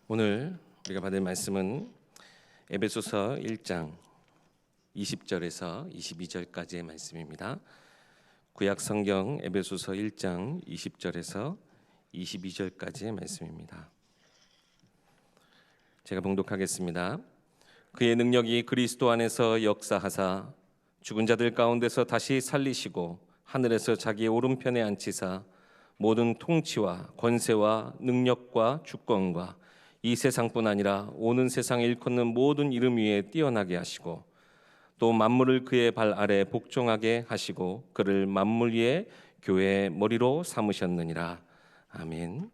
오늘 우리가 받을 말씀은 에베소서 1장 20절에서 22절까지의 말씀입니다. 구약 성경 에베소서 1장 20절에서 22절까지의 말씀입니다. 제가 봉독하겠습니다. 그의 능력이 그리스도 안에서 역사하사 죽은 자들 가운데서 다시 살리시고 하늘에서 자기의 오른편에 앉히사 모든 통치와 권세와 능력과 주권과 이 세상뿐 아니라 오는 세상에 일컫는 모든 이름 위에 뛰어나게 하시고 또 만물을 그의 발 아래 복종하게 하시고 그를 만물 위에 교회의 머리로 삼으셨느니라. 아멘.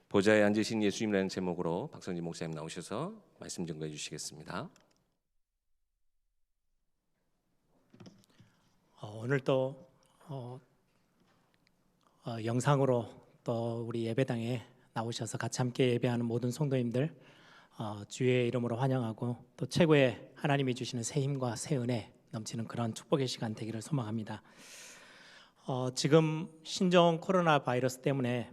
보좌에 앉으신 예수님이라는 제목으로 박성진 목사님 나오셔서 말씀 증거해 주시겠습니다. 오늘 또 영상으로 또 우리 예배당에 나오셔서 같이 함께 예배하는 모든 성도님들 주의 이름으로 환영하고 또 최고의 하나님이 주시는 새 힘과 새 은혜 넘치는 그런 축복의 시간 되기를 소망합니다. 지금 신종 코로나 바이러스 때문에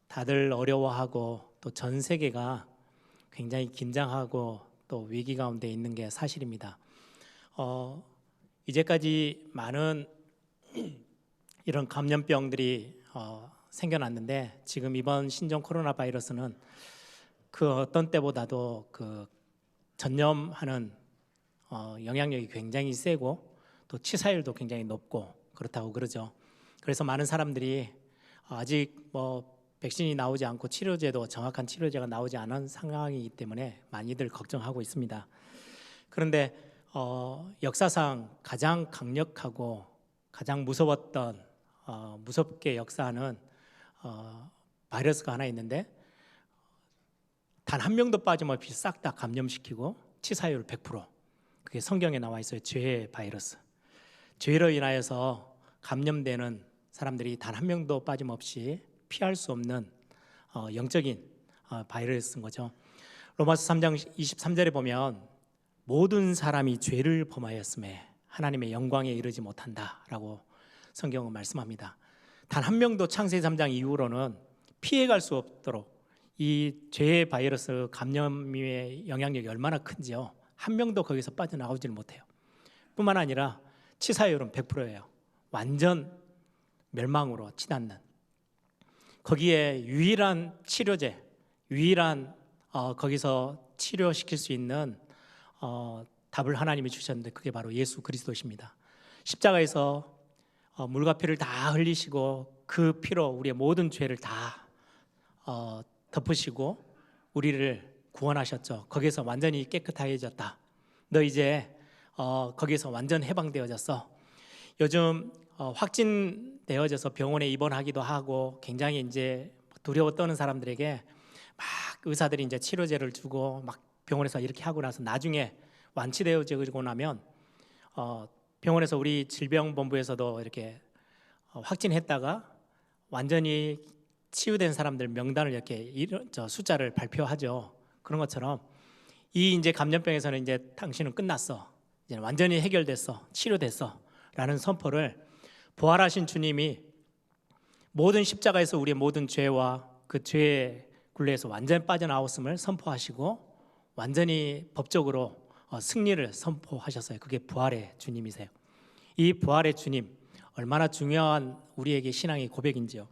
다들 어려워하고 또 전 세계가 굉장히 긴장하고 또 위기 가운데 있는 게 사실입니다. 이제까지 많은 이런 감염병들이 생겨났는데 지금 이번 신종 코로나 바이러스는 그 어떤 때보다도 그 전염하는 영향력이 굉장히 세고 또 치사율도 굉장히 높고 그렇다고 그러죠. 그래서 많은 사람들이 아직 백신이 나오지 않고 치료제도 정확한 치료제가 나오지 않은 상황이기 때문에 많이들 걱정하고 있습니다. 그런데 역사상 가장 강력하고 가장 무서웠던 무섭게 역사하는 바이러스가 하나 있는데 단 한 명도 빠짐없이 싹 다 감염시키고 치사율 100%. 그게 성경에 나와 있어요. 죄의 바이러스. 죄로 인하여서 감염되는 사람들이 단 한 명도 빠짐없이 피할 수 없는 영적인 바이러스인 거죠. 로마서 3장 23절에 보면 모든 사람이 죄를 범하였음에 하나님의 영광에 이르지 못한다라고 성경은 말씀합니다. 단 한 명도 창세기 3장 이후로는 피해갈 수 없도록 이 죄의 바이러스 감염의 영향력이 얼마나 큰지요. 한 명도 거기서 빠져나오질 못해요. 뿐만 아니라 치사율은 100%예요. 완전 멸망으로 치닫는. 거기에 유일한 치료제, 유일한 거기서 치료시킬 수 있는 답을 하나님이 주셨는데 그게 바로 예수 그리스도십니다. 십자가에서 물과 피를 다 흘리시고 그 피로 우리의 모든 죄를 다 덮으시고 우리를 구원하셨죠. 거기서 완전히 깨끗해졌다. 너 이제 거기서 완전 해방되어졌어. 요즘 확진되어져서 병원에 입원하기도 하고 굉장히 이제 두려워 떠는 사람들에게 막 의사들이 이제 치료제를 주고 막 병원에서 이렇게 하고 나서 나중에 완치되어지고 나면 병원에서 우리 질병본부에서도 이렇게 확진했다가 완전히 치유된 사람들 명단을 이렇게 숫자를 발표하죠. 그런 것처럼 이 이제 감염병에서는 이제 당신은 끝났어. 이제 완전히 해결됐어. 치료됐어라는 선포를 부활하신 주님이 모든 십자가에서 우리의 모든 죄와 그 죄의 굴레에서 완전히 빠져나왔음을 선포하시고 완전히 법적으로 승리를 선포하셨어요. 그게 부활의 주님이세요. 이 부활의 주님 얼마나 중요한 우리에게 신앙의 고백인지요.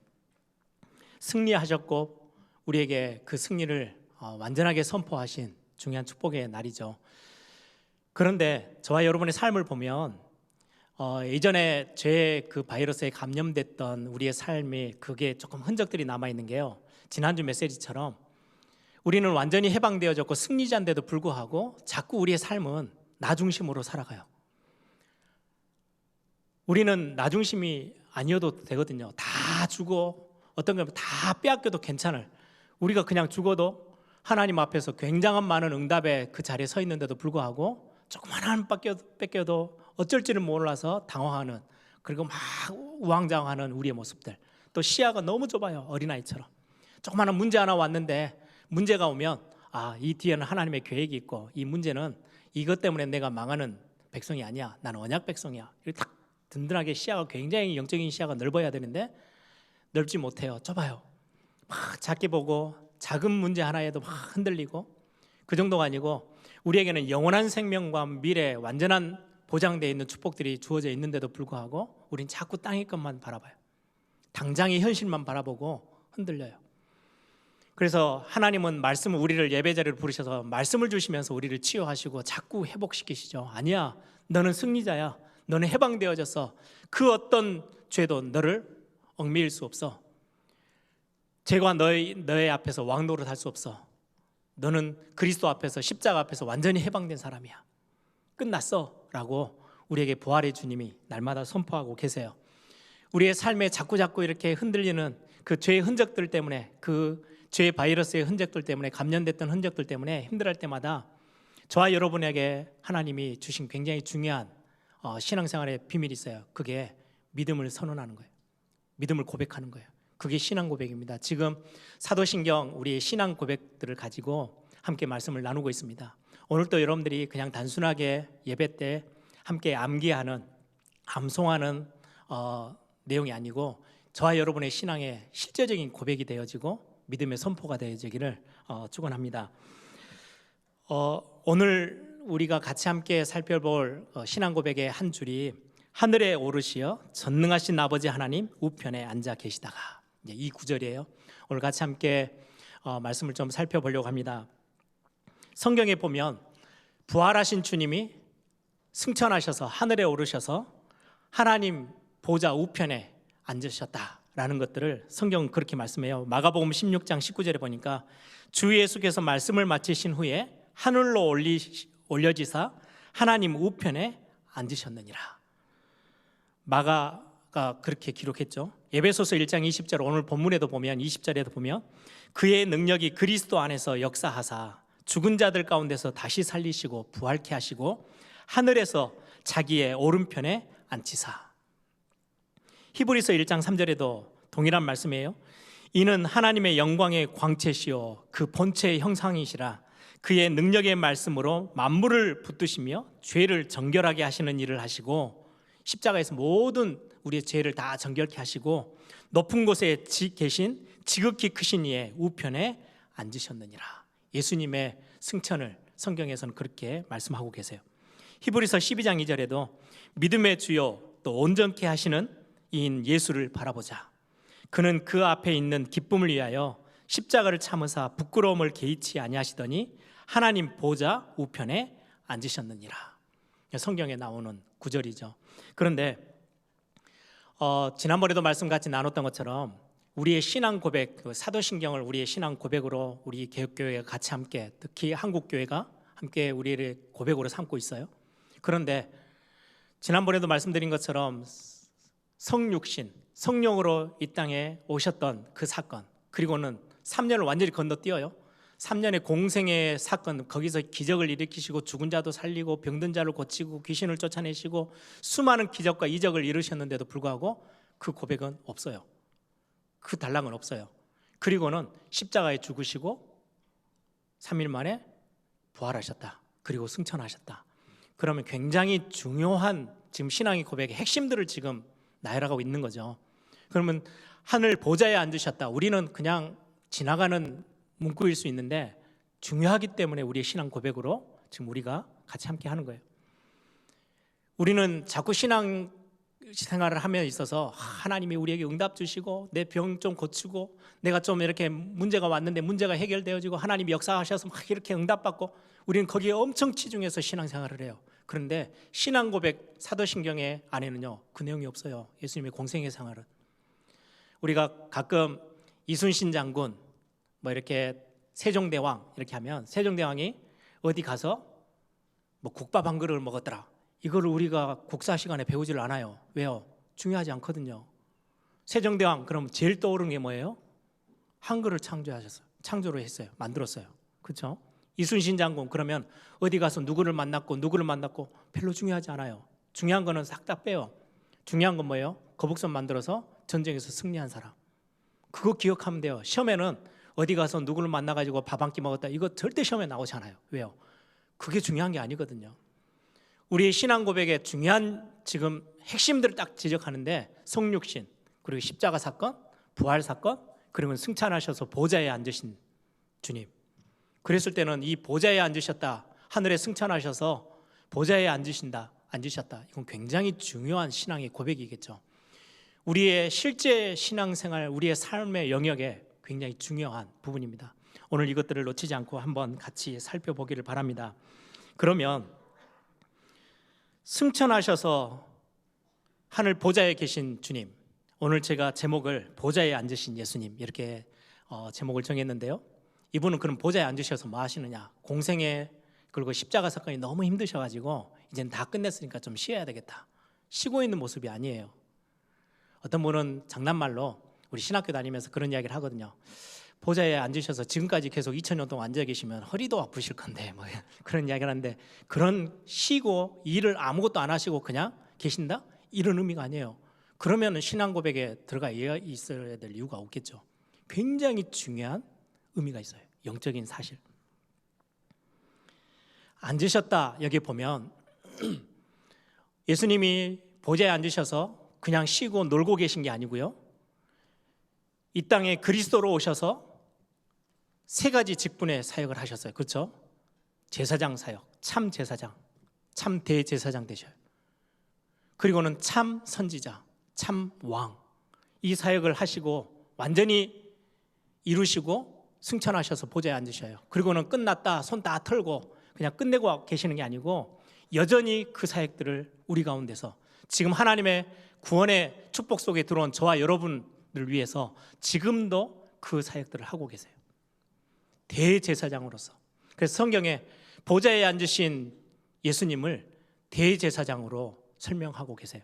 승리하셨고 우리에게 그 승리를 완전하게 선포하신 중요한 축복의 날이죠. 그런데 저와 여러분의 삶을 보면 이전에 죄의 그 바이러스에 감염됐던 우리의 삶이 그게 조금 흔적들이 남아있는 게요. 지난주 메시지처럼 우리는 완전히 해방되어졌고 승리자인데도 불구하고 자꾸 우리의 삶은 나 중심으로 살아가요. 우리는 나 중심이 아니어도 되거든요. 다 주고 어떤 걸 다 빼앗겨도 괜찮을. 우리가 그냥 죽어도 하나님 앞에서 굉장한 많은 응답의 그 자리에 서 있는데도 불구하고 조그만 한 뺏겨도 어쩔지는 몰라서 당황하는, 그리고 막 우왕좌왕하는 우리의 모습들. 또 시야가 너무 좁아요. 어린아이처럼. 조그마한 문제 하나 왔는데 문제가 오면 이 뒤에는 하나님의 계획이 있고 이 문제는 이것 때문에 내가 망하는 백성이 아니야. 나는 언약 백성이야. 이렇게 딱 든든하게 시야가 굉장히 영적인 시야가 넓어야 되는데 넓지 못해요. 좁아요. 막 작게 보고 작은 문제 하나에도 막 흔들리고 그 정도가 아니고 우리에게는 영원한 생명과 미래 완전한 보장되어 있는 축복들이 주어져 있는데도 불구하고 우린 자꾸 땅의 것만 바라봐요. 당장의 현실만 바라보고 흔들려요. 그래서 하나님은 말씀을 우리를 예배자리로 부르셔서 말씀을 주시면서 우리를 치유하시고 자꾸 회복시키시죠. 아니야, 너는 승리자야. 너는 해방되어졌어. 그 어떤 죄도 너를 얽매일 수 없어. 죄가 너의 앞에서 왕노릇 할 수 없어. 너는 그리스도 앞에서 십자가 앞에서 완전히 해방된 사람이야. 끝났어 라고 우리에게 부활의 주님이 날마다 선포하고 계세요. 우리의 삶에 자꾸 이렇게 흔들리는 그 죄의 흔적들 때문에, 그 죄의 바이러스의 흔적들 때문에, 감염됐던 흔적들 때문에 힘들어할 때마다 저와 여러분에게 하나님이 주신 굉장히 중요한 신앙생활의 비밀이 있어요. 그게 믿음을 선언하는 거예요. 믿음을 고백하는 거예요. 그게 신앙 고백입니다. 지금 사도신경 우리의 신앙 고백들을 가지고 함께 말씀을 나누고 있습니다. 오늘도 여러분들이 그냥 단순하게 예배 때 함께 암기하는, 암송하는 내용이 아니고 저와 여러분의 신앙의 실제적인 고백이 되어지고 믿음의 선포가 되어지기를 축원합니다. 오늘 우리가 같이 함께 살펴볼 신앙 고백의 한 줄이 하늘에 오르시어 전능하신 아버지 하나님 우편에 앉아 계시다가, 이 구절이에요. 오늘 같이 함께 말씀을 좀 살펴보려고 합니다. 성경에 보면 부활하신 주님이 승천하셔서 하늘에 오르셔서 하나님 보좌 우편에 앉으셨다라는 것들을 성경은 그렇게 말씀해요. 마가복음 16장 19절에 보니까 주 예수께서 말씀을 마치신 후에 하늘로 올려지사 하나님 우편에 앉으셨느니라. 마가가 그렇게 기록했죠. 에베소서 1장 20절, 오늘 본문에도 보면 20절에도 보면 그의 능력이 그리스도 안에서 역사하사 죽은 자들 가운데서 다시 살리시고 부활케 하시고 하늘에서 자기의 오른편에 앉히사. 히브리서 1장 3절에도 동일한 말씀이에요. 이는 하나님의 영광의 광채시요 그 본체의 형상이시라. 그의 능력의 말씀으로 만물을 붙드시며 죄를 정결하게 하시는 일을 하시고 십자가에서 모든 우리의 죄를 다 정결케 하시고 높은 곳에 계신 지극히 크신 이의 우편에 앉으셨느니라. 예수님의 승천을 성경에서는 그렇게 말씀하고 계세요. 히브리서 12장 2절에도 믿음의 주요 또 온전케 하시는 이인 예수를 바라보자. 그는 그 앞에 있는 기쁨을 위하여 십자가를 참으사 부끄러움을 개의치 아니하시더니 하나님 보좌 우편에 앉으셨느니라. 성경에 나오는 구절이죠. 그런데 지난번에도 말씀같이 나눴던 것처럼 우리의 신앙 고백, 사도신경을 우리의 신앙 고백으로 우리 개혁교회가 같이 함께, 특히 한국교회가 함께 우리를 고백으로 삼고 있어요. 그런데 지난번에도 말씀드린 것처럼 성육신, 성령으로 이 땅에 오셨던 그 사건, 그리고는 3년을 완전히 건너뛰어요. 3년의 공생의 사건, 거기서 기적을 일으키시고 죽은 자도 살리고 병든 자를 고치고 귀신을 쫓아내시고 수많은 기적과 이적을 이루셨는데도 불구하고 그 고백은 없어요. 그 달랑은 없어요. 그리고는 십자가에 죽으시고 3일 만에 부활하셨다. 그리고 승천하셨다. 그러면 굉장히 중요한 지금 신앙의 고백의 핵심들을 지금 나열하고 있는 거죠. 그러면 하늘 보좌에 앉으셨다. 우리는 그냥 지나가는 문구일 수 있는데 중요하기 때문에 우리의 신앙 고백으로 지금 우리가 같이 함께 하는 거예요. 우리는 자꾸 신앙 생활을 하며 있어서 하나님이 우리에게 응답 주시고 내 병 좀 고치고 내가 좀 이렇게 문제가 왔는데 문제가 해결되어지고 하나님이 역사하셔서 막 이렇게 응답받고 우리는 거기에 엄청 치중해서 신앙생활을 해요. 그런데 신앙 고백 사도신경의 안에는요 그 내용이 없어요. 예수님의 공생의 생활은. 우리가 가끔 이순신 장군 뭐 이렇게 세종대왕 이렇게 하면 세종대왕이 어디 가서 뭐 국밥 한 그릇을 먹었더라. 이거를 우리가 국사 시간에 배우질 않아요. 왜요? 중요하지 않거든요. 세종대왕 그럼 제일 떠오르는 게 뭐예요? 한글을 창조를 했어요. 만들었어요. 그렇죠? 이순신 장군 그러면 어디 가서 누구를 만났고 별로 중요하지 않아요. 중요한 거는 싹 다 빼요. 중요한 건 뭐예요? 거북선 만들어서 전쟁에서 승리한 사람. 그거 기억하면 돼요. 시험에는 어디 가서 누구를 만나가지고 밥 한 끼 먹었다 이거 절대 시험에 나오지 않아요. 왜요? 그게 중요한 게 아니거든요. 우리의 신앙 고백의 중요한 지금 핵심들을 딱 지적하는데 성육신, 그리고 십자가 사건, 부활 사건, 그리고 승천하셔서 보좌에 앉으신 주님. 그랬을 때는 이 보좌에 앉으셨다, 하늘에 승천하셔서 보좌에 앉으셨다. 이건 굉장히 중요한 신앙의 고백이겠죠. 우리의 실제 신앙생활, 우리의 삶의 영역에 굉장히 중요한 부분입니다. 오늘 이것들을 놓치지 않고 한번 같이 살펴보기를 바랍니다. 그러면 승천하셔서 하늘 보좌에 계신 주님, 오늘 제가 제목을 보좌에 앉으신 예수님 이렇게 제목을 정했는데요. 이분은 그럼 보좌에 앉으셔서 뭐 하시느냐? 공생에 그리고 십자가 사건이 너무 힘드셔가지고 이제는 다 끝냈으니까 좀 쉬어야 되겠다, 쉬고 있는 모습이 아니에요. 어떤 분은 장난말로 우리 신학교 다니면서 그런 이야기를 하거든요. 보좌에 앉으셔서 지금까지 계속 2000년 동안 앉아 계시면 허리도 아프실 건데 뭐 그런 이야기를 하는데, 그런 쉬고 일을 아무것도 안 하시고 그냥 계신다? 이런 의미가 아니에요. 그러면 신앙 고백에 들어가 있어야 될 이유가 없겠죠. 굉장히 중요한 의미가 있어요. 영적인 사실. 앉으셨다, 여기 보면 예수님이 보좌에 앉으셔서 그냥 쉬고 놀고 계신 게 아니고요, 이 땅에 그리스도로 오셔서 세 가지 직분의 사역을 하셨어요. 그렇죠? 제사장 사역, 참 제사장, 참 대제사장 되셔요. 그리고는 참 선지자, 참 왕, 이 사역을 하시고 완전히 이루시고 승천하셔서 보좌에 앉으셔요. 그리고는 끝났다, 손 다 털고 그냥 끝내고 계시는 게 아니고 여전히 그 사역들을 우리 가운데서 지금 하나님의 구원의 축복 속에 들어온 저와 여러분을 위해서 지금도 그 사역들을 하고 계세요. 대제사장으로서. 그래서 성경에 보좌에 앉으신 예수님을 대제사장으로 설명하고 계세요.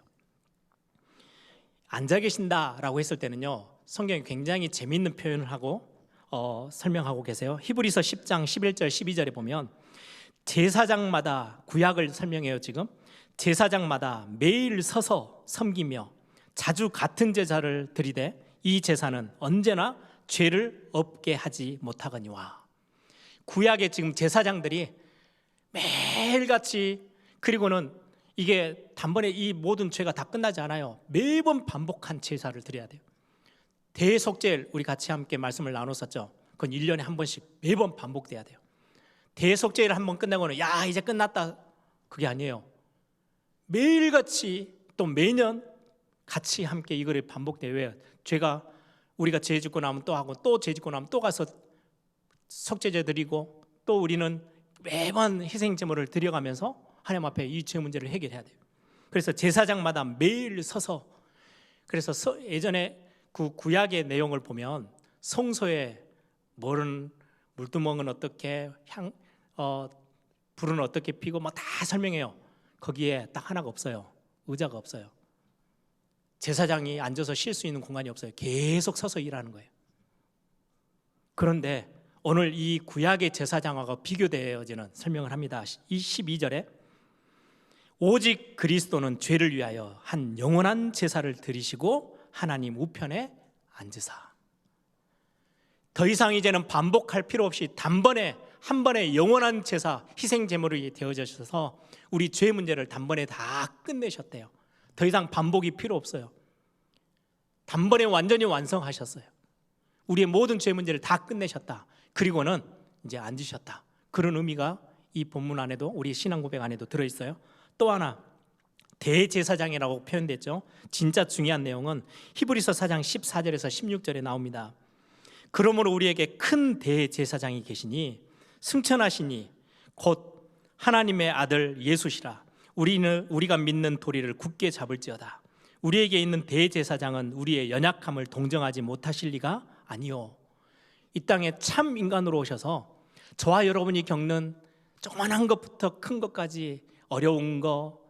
앉아 계신다라고 했을 때는요, 성경이 굉장히 재미있는 표현을 하고 설명하고 계세요. 히브리서 10장 11절 12절에 보면 제사장마다, 구약을 설명해요. 지금 제사장마다 매일 서서 섬기며 자주 같은 제사를 드리되 이 제사는 언제나 죄를 없게 하지 못하거니와. 구약의 지금 제사장들이 매일같이, 그리고는 이게 단번에 이 모든 죄가 다 끝나지 않아요. 매번 반복한 제사를 드려야 돼요. 대속죄를 우리 같이 함께 말씀을 나눴었죠. 그건 1년에 한 번씩 매번 반복돼야 돼요. 대속죄를 한번 끝나고는 야 이제 끝났다, 그게 아니에요. 매일같이 또 매년 같이 함께 이거를 반복돼요. 왜요? 죄가, 우리가 죄 짓고 나면 또 하고, 또 죄 짓고 나면 또 가서 속죄제 드리고, 또 우리는 매번 희생제물을 드려가면서 하나님 앞에 이 죄 문제를 해결해야 돼요. 그래서 제사장마다 매일 서서, 그래서 예전에 그 구약의 내용을 보면 성소에 물두멍은 어떻게, 불은 어떻게 피고 막 다 설명해요. 거기에 딱 하나가 없어요. 의자가 없어요. 제사장이 앉아서 쉴 수 있는 공간이 없어요. 계속 서서 일하는 거예요. 그런데 오늘 이 구약의 제사장하고 비교되어지는 설명을 합니다. 12절에 오직 그리스도는 죄를 위하여 한 영원한 제사를 드리시고 하나님 우편에 앉으사. 더 이상 이제는 반복할 필요 없이 단번에 한 번의 영원한 제사, 희생 제물이 되어져서 우리 죄 문제를 단번에 다 끝내셨대요. 더 이상 반복이 필요 없어요. 단번에 완전히 완성하셨어요. 우리의 모든 죄 문제를 다 끝내셨다. 그리고는 이제 앉으셨다. 그런 의미가 이 본문 안에도, 우리 신앙 고백 안에도 들어있어요. 또 하나, 대제사장이라고 표현됐죠. 진짜 중요한 내용은 히브리서 4장 14절에서 16절에 나옵니다. 그러므로 우리에게 큰 대제사장이 계시니 승천하시니 곧 하나님의 아들 예수시라. 우리가 믿는 도리를 굳게 잡을지어다. 우리에게 있는 대제사장은 우리의 연약함을 동정하지 못하실 리가 아니요. 이 땅에 참 인간으로 오셔서 저와 여러분이 겪는 조그만한 것부터 큰 것까지, 어려운 거,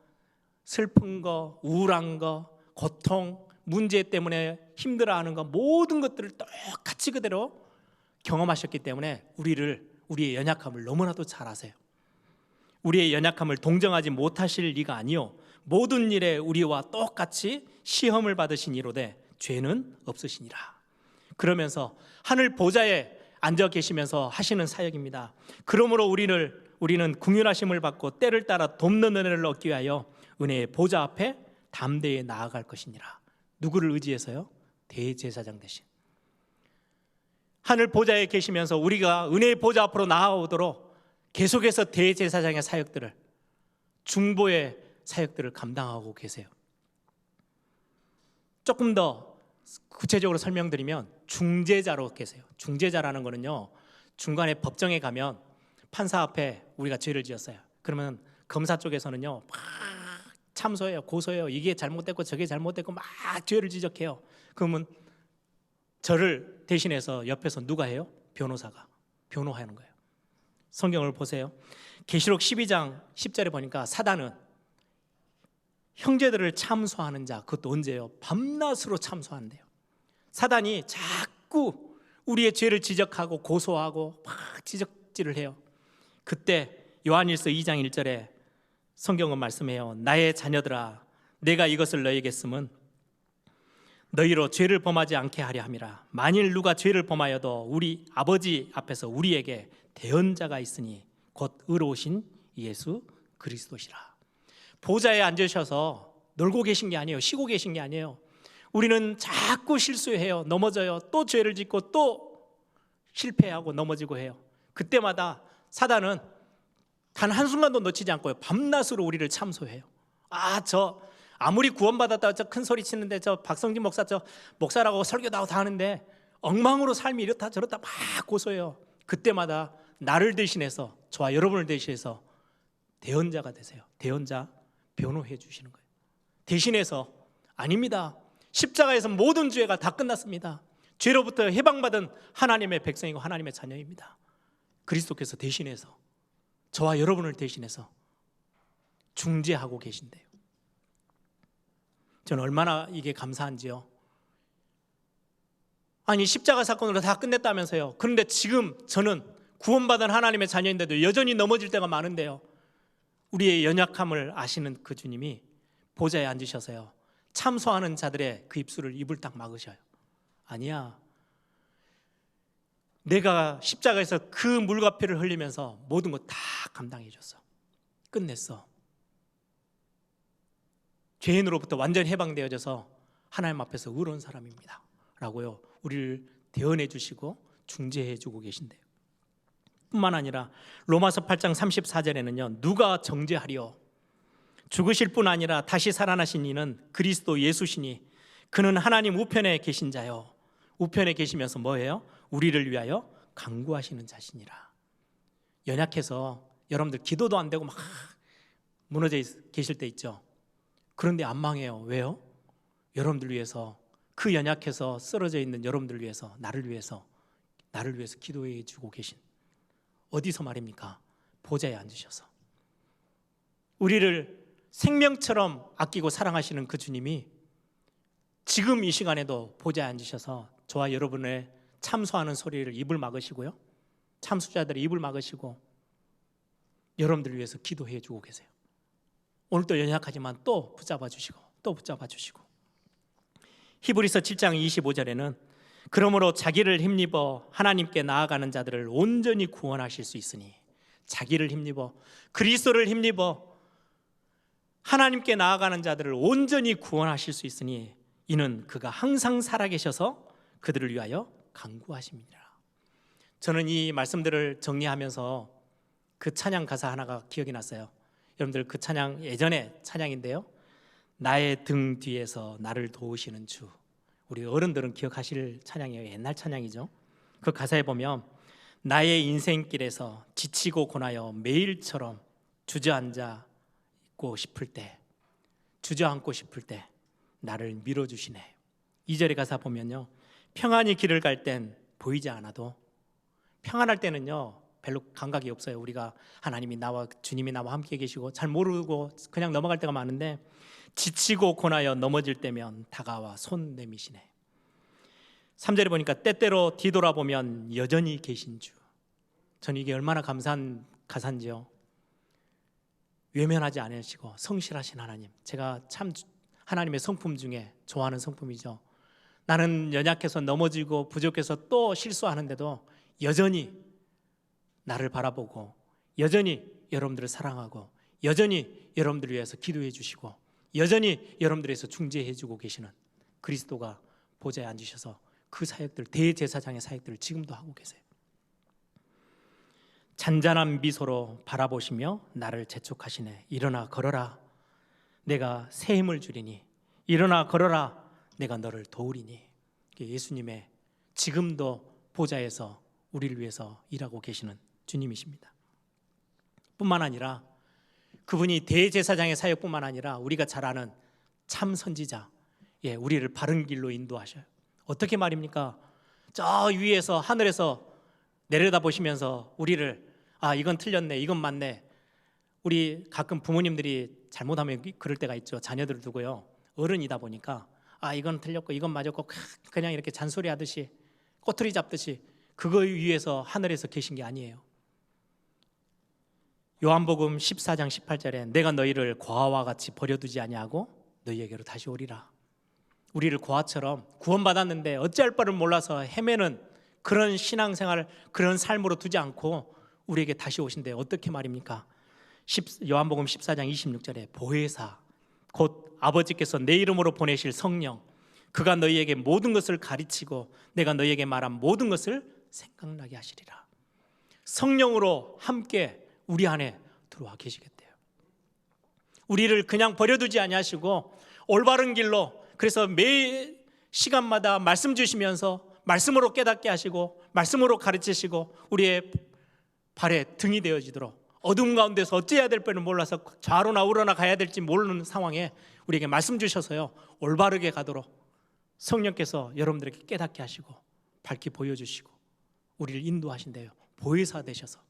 슬픈 거, 우울한 거, 고통, 문제 때문에 힘들어하는 거, 모든 것들을 똑같이 그대로 경험하셨기 때문에 우리의 연약함을 너무나도 잘 아세요. 우리의 연약함을 동정하지 못하실 리가 아니요 모든 일에 우리와 똑같이 시험을 받으신 이로되 죄는 없으시니라. 그러면서 하늘 보좌에 앉아 계시면서 하시는 사역입니다. 그러므로 우리는 긍휼하심을 받고 때를 따라 돕는 은혜를 얻기 위하여 은혜의 보좌 앞에 담대히 나아갈 것이니라. 누구를 의지해서요? 대제사장 대신 하늘 보좌에 계시면서 우리가 은혜의 보좌 앞으로 나아오도록 계속해서 대제사장의 사역들을, 중보의 사역들을 감당하고 계세요. 조금 더 구체적으로 설명드리면 중재자로 계세요. 중재자라는 거는요, 중간에 법정에 가면 판사 앞에 우리가 죄를 지었어요. 그러면 검사 쪽에서는요 막 참소해요, 고소해요. 이게 잘못됐고 저게 잘못됐고 막 죄를 지적해요. 그러면 저를 대신해서 옆에서 누가 해요? 변호사가 변호하는 거예요. 성경을 보세요. 계시록 12장 10절에 보니까 사단은 형제들을 참소하는 자, 그것도 언제예요? 밤낮으로 참소한대요. 사단이 자꾸 우리의 죄를 지적하고 고소하고 막 지적질을 해요. 그때 요한일서 2장 1절에 성경은 말씀해요. 나의 자녀들아, 내가 이것을 너희에게 쓰면 너희로 죄를 범하지 않게 하려 함이라. 만일 누가 죄를 범하여도 우리 아버지 앞에서 우리에게 대언자가 있으니 곧 의로우신 예수 그리스도시라. 보좌에 앉으셔서 놀고 계신 게 아니에요. 쉬고 계신 게 아니에요. 우리는 자꾸 실수해요. 넘어져요. 또 죄를 짓고 또 실패하고 넘어지고 해요. 그때마다 사단은 단 한순간도 놓치지 않고요, 밤낮으로 우리를 참소해요. 저 아무리 구원받았다고 저 큰 소리 치는데, 저 박성진 목사 저 목사라고 설교도 하고 다 하는데 엉망으로 삶이 이렇다 저렇다 막 고소해요. 그때마다 나를 대신해서, 저와 여러분을 대신해서 대언자가 되세요. 대언자, 변호해 주시는 거예요. 대신해서 아닙니다. 십자가에서 모든 죄가 다 끝났습니다. 죄로부터 해방받은 하나님의 백성이고 하나님의 자녀입니다. 그리스도께서 대신해서, 저와 여러분을 대신해서 중재하고 계신대요. 저는 얼마나 이게 감사한지요. 아니, 십자가 사건으로 다 끝냈다면서요. 그런데 지금 저는 구원받은 하나님의 자녀인데도 여전히 넘어질 때가 많은데요, 우리의 연약함을 아시는 그 주님이 보좌에 앉으셔서요, 참소하는 자들의 그 입술을, 입을 딱 막으셔요. 아니야, 내가 십자가에서 그 물과 피를 흘리면서 모든 것 다 감당해 줬어. 끝냈어. 죄인으로부터 완전히 해방되어져서 하나님 앞에서 의로운 사람입니다 라고요, 우리를 대언해 주시고 중재해 주고 계신데요. 뿐만 아니라 로마서 8장 34절에는요 누가 정죄하리요? 죽으실 뿐 아니라 다시 살아나신 이는 그리스도 예수시니 그는 하나님 우편에 계신 자요. 우편에 계시면서 뭐예요? 우리를 위하여 간구하시는 자시니라. 연약해서 여러분들 기도도 안 되고 막 무너져 계실 때 있죠. 그런데 안 망해요. 왜요? 여러분들 위해서, 그 연약해서 쓰러져 있는 여러분들 위해서, 나를 위해서 기도해 주고 계신, 어디서 말입니까? 보좌에 앉으셔서 우리를 생명처럼 아끼고 사랑하시는 그 주님이 지금 이 시간에도 보좌에 앉으셔서 저와 여러분의 참소하는 소리를 입을 막으시고요, 참수자들의 입을 막으시고 여러분들 위해서 기도해 주고 계세요. 오늘도 연약하지만 또 붙잡아 주시고 또 붙잡아 주시고. 히브리서 7장 25절에는 그러므로 자기를 힘입어 하나님께 나아가는 자들을 온전히 구원하실 수 있으니, 자기를 힘입어, 그리스도를 힘입어 하나님께 나아가는 자들을 온전히 구원하실 수 있으니 이는 그가 항상 살아계셔서 그들을 위하여 간구하십니다. 저는 이 말씀들을 정리하면서 그 찬양 가사 하나가 기억이 났어요. 여러분들 그 찬양 예전에 찬양인데요, 나의 등 뒤에서 나를 도우시는 주. 우리 어른들은 기억하실 찬양이에요. 옛날 찬양이죠. 그 가사에 보면 나의 인생길에서 지치고 고나여 매일처럼 주저앉고 싶을 때 나를 밀어주시네. 2절의 가사 보면요, 평안히 길을 갈 땐 보이지 않아도, 평안할 때는요 별로 감각이 없어요. 우리가 주님이 나와 함께 계시고 잘 모르고 그냥 넘어갈 때가 많은데, 지치고 고나여 넘어질 때면 다가와 손 내미시네. 3절에 보니까 때때로 뒤돌아보면 여전히 계신 주. 저는 이게 얼마나 감사한 가사인지요. 외면하지 않으시고 성실하신 하나님. 제가 참 하나님의 성품 중에 좋아하는 성품이죠. 나는 연약해서 넘어지고 부족해서 또 실수하는데도 여전히 나를 바라보고, 여전히 여러분들을 사랑하고, 여전히 여러분들을 위해서 기도해 주시고, 여전히 여러분들을 위해서 중재해 주고 계시는 그리스도가 보좌에 앉으셔서 그 사역들, 대제사장의 사역들을 지금도 하고 계세요. 잔잔한 미소로 바라보시며 나를 재촉하시네. 일어나 걸어라, 내가 새 힘을 주리니. 일어나 걸어라, 내가 너를 도우리니. 예수님의 지금도 보좌에서 우리를 위해서 일하고 계시는 주님이십니다. 뿐만 아니라 그분이 대제사장의 사역뿐만 아니라 우리가 잘 아는 참 선지자, 우리를 바른 길로 인도하셔요. 어떻게 말입니까? 저 위에서 하늘에서 내려다보시면서 우리를 이건 틀렸네, 이건 맞네. 우리 가끔 부모님들이 잘못하면 그럴 때가 있죠. 자녀들을 두고요. 어른이다 보니까 이건 틀렸고 이건 맞았고 그냥 이렇게 잔소리 하듯이 꼬투리 잡듯이 그거 위에서 하늘에서 계신 게 아니에요. 요한복음 14장 18절에 내가 너희를 고아와 같이 버려두지 아니하고 너희에게로 다시 오리라. 우리를 고아처럼 구원받았는데 어찌할 바를 몰라서 헤매는 그런 신앙생활, 그런 삶으로 두지 않고 우리에게 다시 오신대요. 어떻게 말입니까? 요한복음 14장 26절에 보혜사, 곧 아버지께서 내 이름으로 보내실 성령, 그가 너희에게 모든 것을 가르치고 내가 너희에게 말한 모든 것을 생각나게 하시리라. 성령으로 함께 우리 안에 들어와 계시겠대요. 우리를 그냥 버려두지 아니하시고 올바른 길로, 그래서 매 시간마다 말씀 주시면서 말씀으로 깨닫게 하시고 말씀으로 가르치시고 우리의 발에 등이 되어지도록, 어둠 가운데서 어찌해야 될 뻔을 몰라서 좌로나 우로나 가야 될지 모르는 상황에 우리에게 말씀 주셔서요, 올바르게 가도록 성령께서 여러분들에게 깨닫게 하시고 밝히 보여주시고 우리를 인도하신대요. 보혜사 되셔서.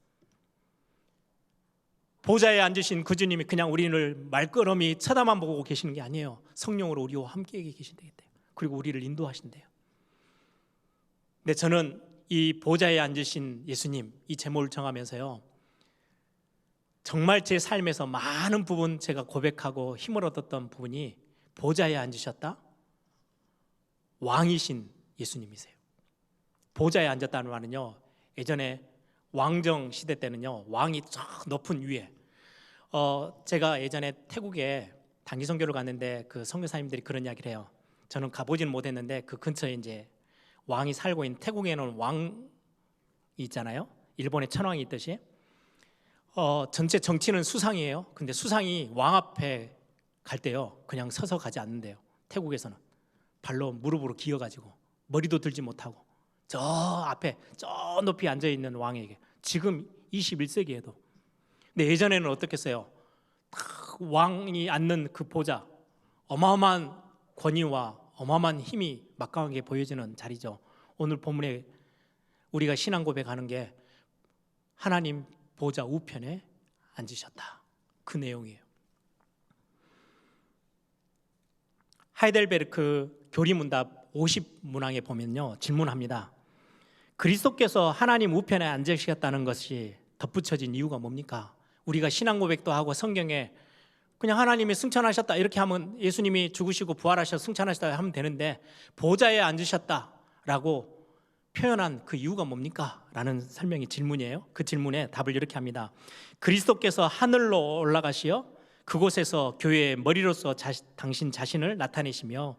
보좌에 앉으신 그 주님이 그냥 우리를 말끄러미 쳐다만 보고 계시는 게 아니에요. 성령으로 우리와 함께 계신대요. 그리고 우리를 인도하신대요. 근데 저는 이 보좌에 앉으신 예수님, 이 제목을 정하면서요, 정말 제 삶에서 많은 부분 제가 고백하고 힘을 얻었던 부분이 보좌에 앉으셨다, 왕이신 예수님이세요. 보좌에 앉았다는 말은요, 예전에 왕정 시대 때는요, 왕이 저 높은 위에, 제가 예전에 태국에 단기 선교를 갔는데 그 선교사님들이 그런 이야기를 해요. 저는 가보지는 못했는데 그 근처에 이제 왕이 살고 있는, 태국에는 왕이 있잖아요. 일본에 천왕이 있듯이 전체 정치는 수상이에요. 근데 수상이 왕 앞에 갈 때요, 그냥 서서 가지 않는데요. 태국에서는 발로 무릎으로 기어가지고 머리도 들지 못하고 저 앞에 저 높이 앉아있는 왕에게, 지금 21세기에도. 근데 예전에는 어떻겠어요? 왕이 앉는 그 보좌, 어마어마한 권위와 어마어마한 힘이 막강하게 보여지는 자리죠. 오늘 본문에 우리가 신앙 고백하는 게 하나님 보좌 우편에 앉으셨다, 그 내용이에요. 하이델베르크 교리문답 50문항에 보면요, 질문합니다. 그리스도께서 하나님 우편에 앉으셨다는 것이 덧붙여진 이유가 뭡니까? 우리가 신앙 고백도 하고 성경에 그냥 하나님이 승천하셨다 이렇게 하면, 예수님이 죽으시고 부활하셔서 승천하셨다 하면 되는데 보좌에 앉으셨다라고 표현한 그 이유가 뭡니까? 라는 설명이 질문이에요. 그 질문에 답을 이렇게 합니다. 그리스도께서 하늘로 올라가시어 그곳에서 교회의 머리로서 당신 자신을 나타내시며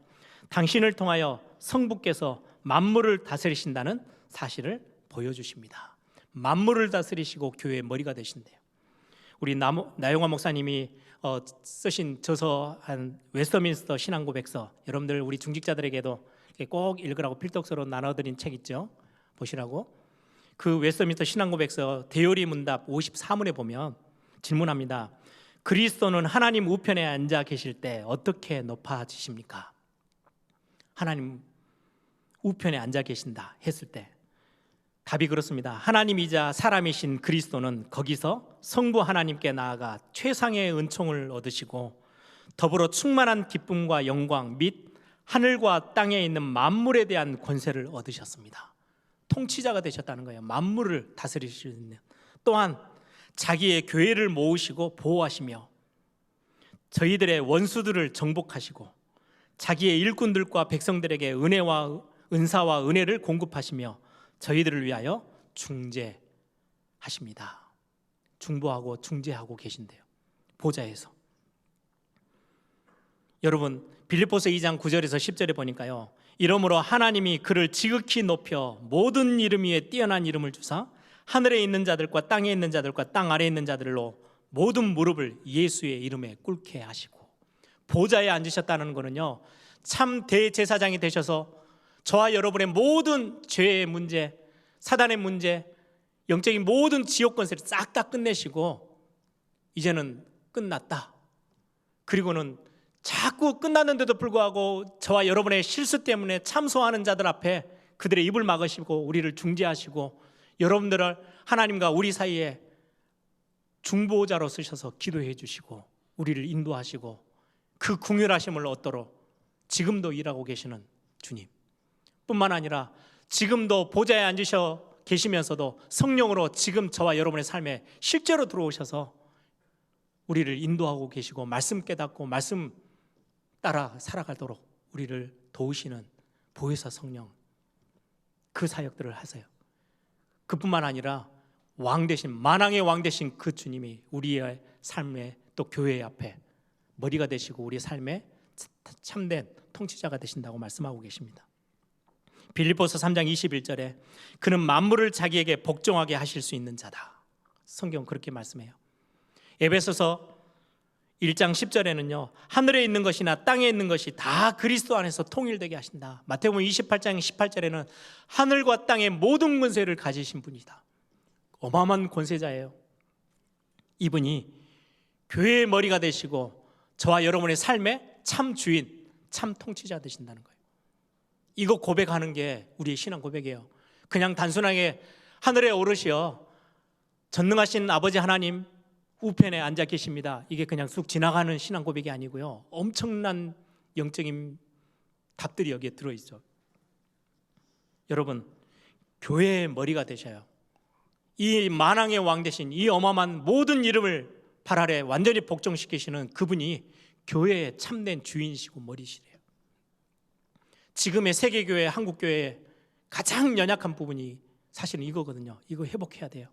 당신을 통하여 성부께서 만물을 다스리신다는 사실을 보여주십니다. 만물을 다스리시고 교회의 머리가 되신대요. 우리 나용화 목사님이 쓰신 저서한 웨스터민스터 신앙고백서, 여러분들 우리 중직자들에게도 꼭 읽으라고 필독서로 나눠드린 책 있죠. 보시라고. 그 웨스터민스터 신앙고백서 대요리 문답 54문에 보면 질문합니다. 그리스도는 하나님 우편에 앉아 계실 때 어떻게 높아지십니까? 하나님 우편에 앉아 계신다 했을 때 답이 그렇습니다. 하나님이자 사람이신 그리스도는 거기서 성부 하나님께 나아가 최상의 은총을 얻으시고 더불어 충만한 기쁨과 영광 및 하늘과 땅에 있는 만물에 대한 권세를 얻으셨습니다. 통치자가 되셨다는 거예요. 만물을 다스리시는. 또한 자기의 교회를 모으시고 보호하시며 저희들의 원수들을 정복하시고 자기의 일꾼들과 백성들에게 은혜와 은사와 은혜를 공급하시며 저희들을 위하여 중재하십니다. 중보하고 중재하고 계신대요. 보좌에서. 여러분 빌립보서 2장 9절에서 10절에 보니까요, 이러므로 하나님이 그를 지극히 높여 모든 이름 위에 뛰어난 이름을 주사 하늘에 있는 자들과 땅에 있는 자들과 땅 아래에 있는 자들로 모든 무릎을 예수의 이름에 꿇게 하시고, 보좌에 앉으셨다는 것은요, 참 대제사장이 되셔서 저와 여러분의 모든 죄의 문제, 사단의 문제, 영적인 모든 지옥 권세를 싹 다 끝내시고 이제는 끝났다. 그리고는 자꾸 끝났는데도 불구하고 저와 여러분의 실수 때문에 참소하는 자들 앞에 그들의 입을 막으시고 우리를 중재하시고 여러분들을 하나님과 우리 사이에 중보자로 쓰셔서 기도해 주시고 우리를 인도하시고 그 긍휼하심을 얻도록 지금도 일하고 계시는 주님 뿐만 아니라 지금도 보좌에 앉으셔 계시면서도 성령으로 지금 저와 여러분의 삶에 실제로 들어오셔서 우리를 인도하고 계시고 말씀 깨닫고 말씀 따라 살아가도록 우리를 도우시는 보혜사 성령, 그 사역들을 하세요. 그뿐만 아니라 왕 되신, 만왕의 왕 되신 그 주님이 우리의 삶에 또 교회 앞에 머리가 되시고 우리의 삶에 참된 통치자가 되신다고 말씀하고 계십니다. 빌립보서 3장 21절에 그는 만물을 자기에게 복종하게 하실 수 있는 자다. 성경 그렇게 말씀해요. 에베소서 1장 10절에는요 하늘에 있는 것이나 땅에 있는 것이 다 그리스도 안에서 통일되게 하신다. 마태복음 28장 18절에는 하늘과 땅의 모든 권세를 가지신 분이다. 어마어마한 권세자예요. 이분이 교회의 머리가 되시고 저와 여러분의 삶의 참 주인, 참 통치자 되신다는 거예요. 이거 고백하는 게 우리의 신앙 고백이에요. 그냥 단순하게 하늘에 오르시어 전능하신 아버지 하나님 우편에 앉아 계십니다, 이게 그냥 쑥 지나가는 신앙 고백이 아니고요, 엄청난 영적인 답들이 여기에 들어있죠. 여러분, 교회의 머리가 되셔요. 이 만왕의 왕 되신 이 어마어마한 모든 이름을 발 아래 완전히 복종시키시는 그분이 교회의 참된 주인이시고 머리시래요. 지금의 세계교회, 한국교회의 가장 연약한 부분이 사실은 이거거든요. 이거 회복해야 돼요.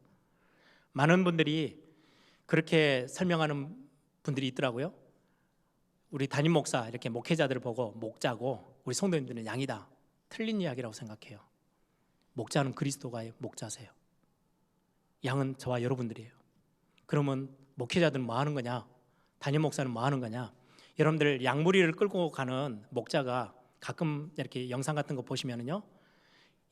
많은 분들이 그렇게 설명하는 분들이 있더라고요. 우리 담임 목사, 이렇게 목회자들을 보고 목자고 우리 성도님들은 양이다. 틀린 이야기라고 생각해요. 목자는 그리스도가 목자세요. 양은 저와 여러분들이에요. 그러면 목회자들은 뭐 하는 거냐? 담임 목사는 뭐 하는 거냐? 여러분들 양무리를 끌고 가는 목자가 가끔 이렇게 영상 같은 거 보시면은요,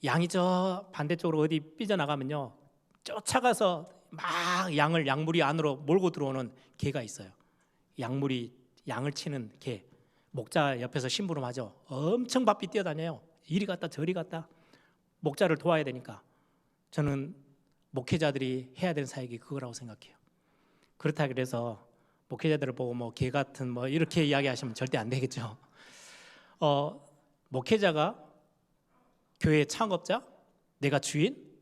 양이 저 반대쪽으로 어디 삐져나가면요 쫓아가서 막 양을 양무리 안으로 몰고 들어오는 개가 있어요. 양을 치는 개. 목자 옆에서 심부름하죠. 엄청 바삐 뛰어다녀요. 이리 갔다 저리 갔다. 목자를 도와야 되니까. 저는 목회자들이 해야 되는 사역이 그거라고 생각해요. 그렇다 그래서 목회자들을 보고 뭐 개 같은 뭐 이렇게 이야기하시면 절대 안 되겠죠. 목회자가 교회의 창업자, 내가 주인,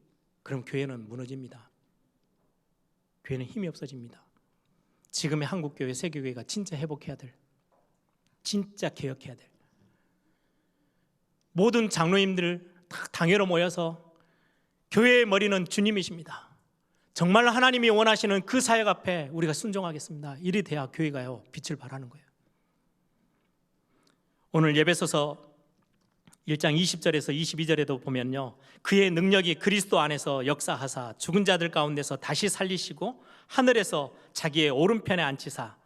그럼 교회는 무너집니다. 교회는 힘이 없어집니다. 지금의 한국교회, 세계교회가 진짜 회복해야 될, 진짜 개혁해야 될, 모든 장로님들 다 당회로 모여서 교회의 머리는 주님이십니다. 정말 하나님이 원하시는 그 사역 앞에 우리가 순종하겠습니다. 이리 돼야 교회가요 빛을 발하는 거예요. 오늘 예배소서 1장 20절에서 22절에도 보면요, 그의 능력이 그리스도 안에서 역사하사 죽은 자들 가운데서 다시 살리시고 하늘에서 자기의 오른편에 앉히사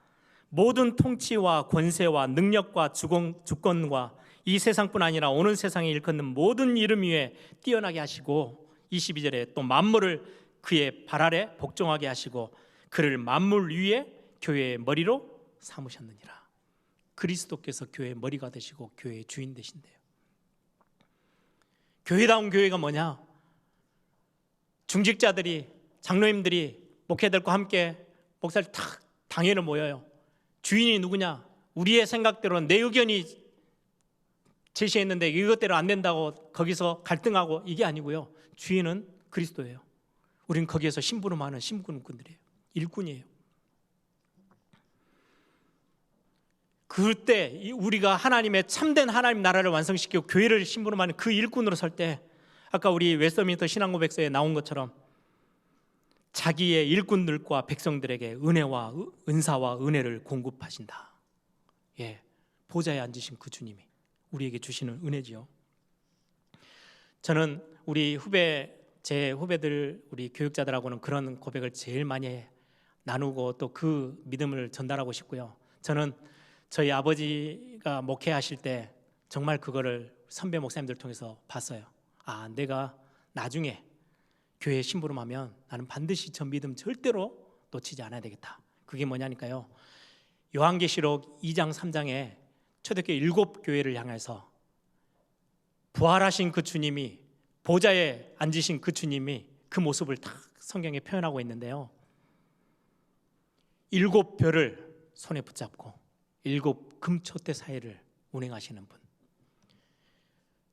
모든 통치와 권세와 능력과 주권과 이 세상뿐 아니라 오는 세상에 일컫는 모든 이름 위에 뛰어나게 하시고, 22절에 또 만물을 그의 발 아래 복종하게 하시고 그를 만물 위에 교회의 머리로 삼으셨느니라. 그리스도께서 교회의 머리가 되시고 교회의 주인 되신대요. 교회다운 교회가 뭐냐? 중직자들이, 장로님들이 목회들과 함께 목사를 탁 당회를 모여요. 주인이 누구냐? 우리의 생각대로는 내 의견이 제시했는데 이것대로 안 된다고 거기서 갈등하고, 이게 아니고요, 주인은 그리스도예요. 우리는 거기에서 심부름하는 심부름꾼들이에요. 일꾼이에요. 그때 우리가 하나님의 참된 하나님 나라를 완성시키고 교회를 심부름하는 그 일꾼으로 설 때, 아까 우리 웨스터민스터 신앙고백서에 나온 것처럼 자기의 일꾼들과 백성들에게 은혜와 은사와 은혜를 공급하신다. 예, 보좌에 앉으신 그 주님이 우리에게 주시는 은혜지요. 저는 제 후배들, 우리 교육자들하고는 그런 고백을 제일 많이 나누고 또 그 믿음을 전달하고 싶고요. 저는 저희 아버지가 목회하실 때 정말 그거를 선배 목사님들 통해서 봤어요. 아, 내가 나중에 교회 심부름하면 나는 반드시 저 믿음 절대로 놓치지 않아야 되겠다. 그게 뭐냐니까요. 요한계시록 2장 3장에 초대교회 7교회를 향해서 부활하신 그 주님이, 보좌에 앉으신 그 주님이 그 모습을 다 성경에 표현하고 있는데요. 7별을 손에 붙잡고 7 금촛대 사이를 운행하시는 분,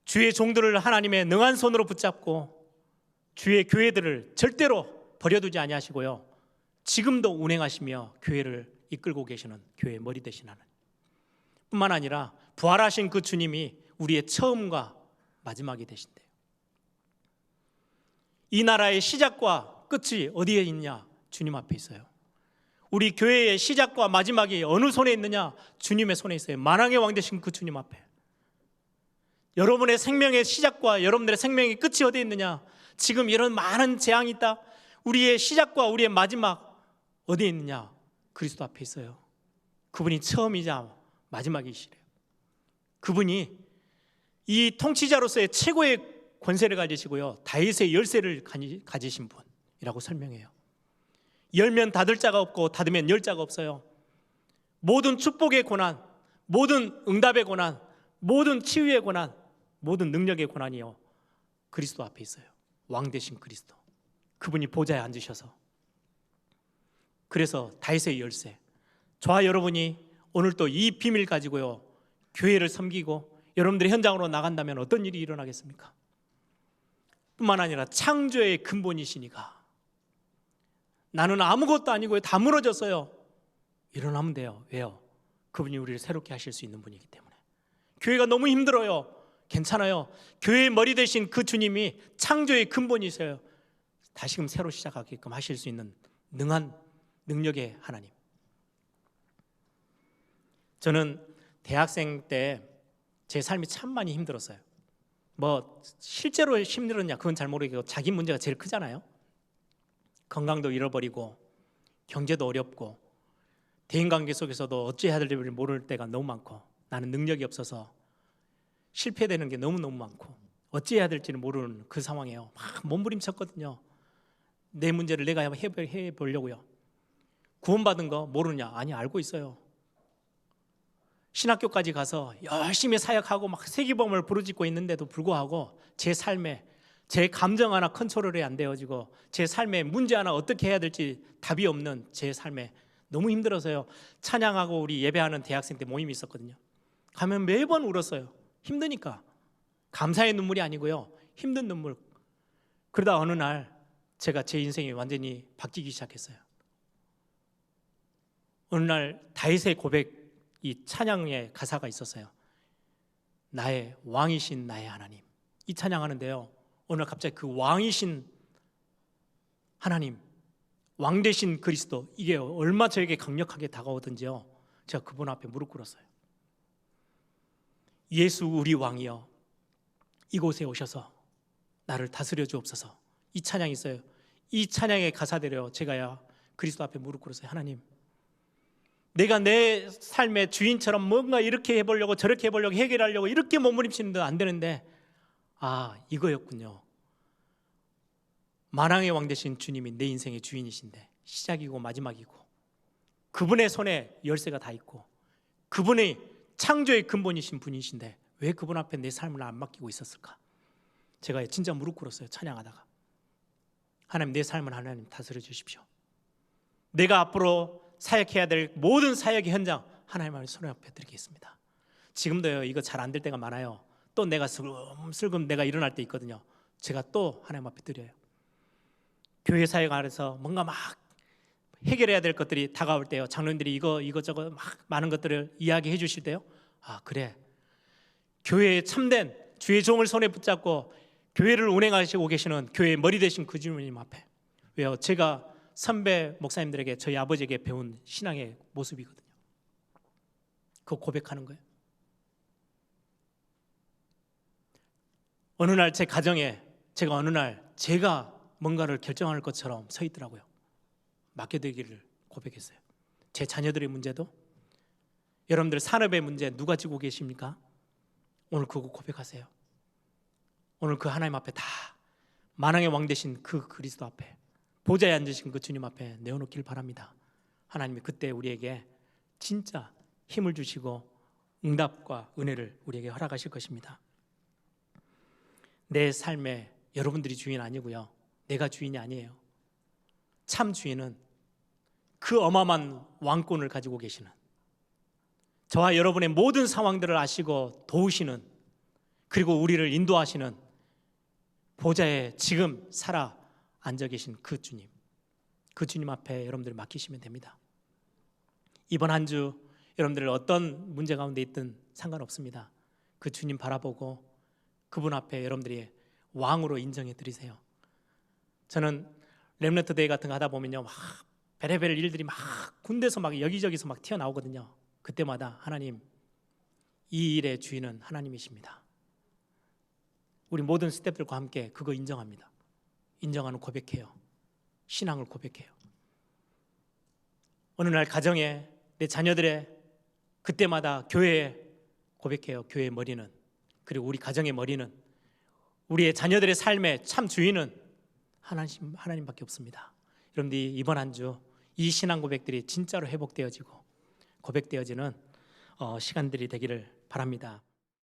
주의 종들을 하나님의 능한 손으로 붙잡고 주의 교회들을 절대로 버려두지 아니하시고요, 지금도 운행하시며 교회를 이끌고 계시는 교회의 머리 되신 하나님, 뿐만 아니라 부활하신 그 주님이 우리의 처음과 마지막이 되신대요. 이 나라의 시작과 끝이 어디에 있냐? 주님 앞에 있어요. 우리 교회의 시작과 마지막이 어느 손에 있느냐? 주님의 손에 있어요. 만왕의 왕 되신 그 주님 앞에. 여러분의 생명의 시작과 여러분들의 생명의 끝이 어디에 있느냐? 지금 이런 많은 재앙이 있다. 우리의 시작과 우리의 마지막 어디에 있느냐? 그리스도 앞에 있어요. 그분이 처음이자 마지막이시래요. 그분이 이 통치자로서의 최고의 권세를 가지시고요, 다윗의 열쇠를 가지신 분이라고 설명해요. 열면 닫을 자가 없고 닫으면 열 자가 없어요. 모든 축복의 고난, 모든 응답의 고난, 모든 치유의 고난, 모든 능력의 고난이요, 그리스도 앞에 있어요. 왕 되신 그리스도, 그분이 보좌에 앉으셔서. 그래서 다윗의 열쇠, 저와 여러분이 오늘 또 이 비밀 가지고요 교회를 섬기고 여러분들이 현장으로 나간다면 어떤 일이 일어나겠습니까? 뿐만 아니라 창조의 근본이시니까 나는 아무것도 아니고요, 다 무너졌어요, 일어나면 돼요. 왜요? 그분이 우리를 새롭게 하실 수 있는 분이기 때문에. 교회가 너무 힘들어요, 괜찮아요. 교회의 머리 되신 그 주님이 창조의 근본이세요. 다시금 새로 시작하게끔 하실 수 있는 능한 능력의 하나님. 저는 대학생 때 제 삶이 참 많이 힘들었어요. 뭐 실제로 힘들었냐 그건 잘 모르겠고, 자기 문제가 제일 크잖아요. 건강도 잃어버리고 경제도 어렵고 대인관계 속에서도 어찌해야 될지 모를 때가 너무 많고, 나는 능력이 없어서 실패되는 게 너무너무 많고 어찌해야 될지는 모르는 그 상황이에요. 막 몸부림쳤거든요. 내 문제를 내가 해보려고요. 구원받은 거 모르냐? 아니, 알고 있어요. 신학교까지 가서 열심히 사역하고 막 세기범을 부르짖고 있는데도 불구하고 제 삶에 제 감정 하나 컨트롤이 안 되어지고 제 삶에 문제 하나 어떻게 해야 될지 답이 없는 제 삶에 너무 힘들어서요, 찬양하고 우리 예배하는 대학생 때 모임이 있었거든요. 가면 매번 울었어요. 힘드니까. 감사의 눈물이 아니고요, 힘든 눈물. 그러다 어느 날 제가 제 인생이 완전히 바뀌기 시작했어요. 어느 날 다윗의 고백, 이 찬양의 가사가 있었어요. 나의 왕이신 나의 하나님, 이 찬양하는데요, 오늘 갑자기 그 왕이신 하나님, 왕 되신 그리스도, 이게 얼마 저에게 강력하게 다가오던지요, 제가 그분 앞에 무릎 꿇었어요. 예수 우리 왕이여, 이곳에 오셔서 나를 다스려 주옵소서. 이 찬양이 있어요. 이 찬양의 가사대로 제가야 그리스도 앞에 무릎 꿇었어요. 하나님, 내가 내 삶의 주인처럼 뭔가 이렇게 해보려고 저렇게 해보려고 해결하려고 이렇게 몸부림치는데 안 되는데, 아, 이거였군요. 만왕의 왕 되신 주님이 내 인생의 주인이신데, 시작이고 마지막이고 그분의 손에 열쇠가 다 있고 그분의 창조의 근본이신 분이신데 왜 그분 앞에 내 삶을 안 맡기고 있었을까? 제가 진짜 무릎 꿇었어요. 찬양하다가, 하나님, 내 삶을 하나님 다스려 주십시오. 내가 앞으로 사역해야 될 모든 사역의 현장 하나님의 손 앞에 드리겠습니다. 지금도요, 이거 잘 안 될 때가 많아요. 또 내가 슬금 내가 일어날 때 있거든요. 제가 또 하나님 앞에 드려요. 교회 사역 안에서 뭔가 막 해결해야 될 것들이 다가올 때요, 장로님들이 이것저것 막 많은 것들을 이야기해 주실 때요, 아, 그래, 교회에 참된 주의 종을 손에 붙잡고 교회를 운행하시고 계시는 교회의 머리 되신 그 주님 앞에. 왜요? 제가 선배 목사님들에게, 저희 아버지에게 배운 신앙의 모습이거든요. 그거 고백하는 거예요. 어느 날 제 가정에 제가 어느 날 제가 뭔가를 결정할 것처럼 서 있더라고요. 맡겨드리기를 고백했어요. 제 자녀들의 문제도, 여러분들 산업의 문제 누가 지고 계십니까? 오늘 그거 고백하세요. 오늘 그 하나님 앞에 다 만왕의 왕 되신 그 그리스도 앞에, 보좌에 앉으신 그 주님 앞에 내어놓길 바랍니다. 하나님이 그때 우리에게 진짜 힘을 주시고 응답과 은혜를 우리에게 허락하실 것입니다. 내 삶에 여러분들이 주인 아니고요, 내가 주인이 아니에요. 참 주인은 그 어마어마한 왕권을 가지고 계시는, 저와 여러분의 모든 상황들을 아시고 도우시는, 그리고 우리를 인도하시는 보좌에 지금 살아 앉아 계신 그 주님, 그 주님 앞에 여러분들이 맡기시면 됩니다. 이번 한 주 여러분들 어떤 문제 가운데 있든 상관없습니다. 그 주님 바라보고 그분 앞에 여러분들이 왕으로 인정해 드리세요. 저는 렘넌트 데이 같은 거 하다 보면요, 막 베레벨 일들이 막 군대에서 막 여기저기서 막 튀어나오거든요. 그때마다 하나님, 이 일의 주인은 하나님이십니다. 우리 모든 스태프들과 함께 그거 인정합니다. 인정하는 고백해요. 신앙을 고백해요. 어느 날 가정에, 내 자녀들의, 그때마다 교회에 고백해요. 교회의 머리는, 그리고 우리 가정의 머리는, 우리의 자녀들의 삶의 참 주인은 하나님밖에 없습니다. 여러분들이 이번 한 주 이 신앙 고백들이 진짜로 회복되어지고 고백되어지는 시간들이 되기를 바랍니다.